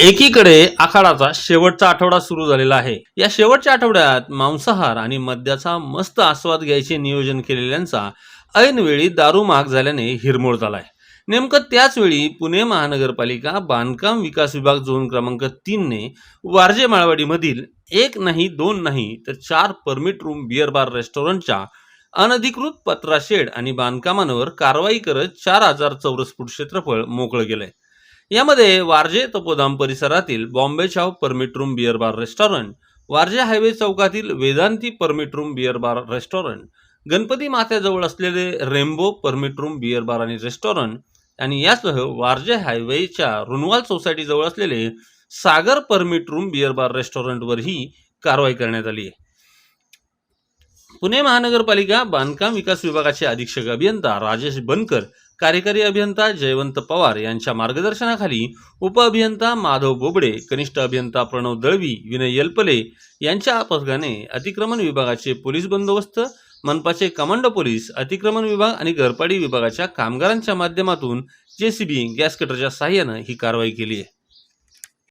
एकीकडे आखाडाचा शेवटचा आठवडा सुरू झालेला आहे. या शेवटच्या आठवड्यात मांसाहार आणि मद्याचा मस्त आस्वाद घ्यायचे नियोजन केलेल्यांचा ऐनवेळी दारू महाग झाल्याने हिरमोड झालाय. नेमकं त्याच वेळी पुणे महानगरपालिका बांधकाम विकास विभाग झोन क्रमांक 3 ने वारजे माळवाडीमधील एक नाही दोन नाही तर 4 परमिट रूम बिअर बार रेस्टॉरंटच्या अनधिकृत पत्रा शेड आणि बांधकामांवर कारवाई करत 4,000 चौरस फूट क्षेत्रफळ मोकळं केलंय. यामध्ये वारजे तपोधाम परिसरातील बॉम्बे चाव permit room beer bar restaurant, Warje highway चौकातील Vedanti permit room beer bar restaurant, Ganpati माथ्याजवळ असलेले Rambo permit room beer bar आणि रेस्टॉरंट आणि यासह वारजे हायवेच्या रुनवाल सोसायटीजवळ असलेले Sagar permit room beer bar रेस्टॉरंटवरही कारवाई करण्यात आली आहे. पुणे महानगरपालिका बांधकाम विकास विभागाचे अधीक्षक अभियंता राजेश बनकर, कार्यकारी अभियंता जयवंत पवार यांच्या मार्गदर्शनाखाली उपअभियंता माधव बोबडे, कनिष्ठ अभियंता प्रणव दळवी, विनय यलपले यांच्या पथकाने अतिक्रमण विभागाचे पोलीस बंदोबस्त, मनपाचे कमांडो पोलीस, अतिक्रमण विभाग आणि घरपाडी विभागाच्या कामगारांच्या माध्यमातून जेसीबी, गॅस कटरच्या साहाय्याने ही कारवाई केली आहे.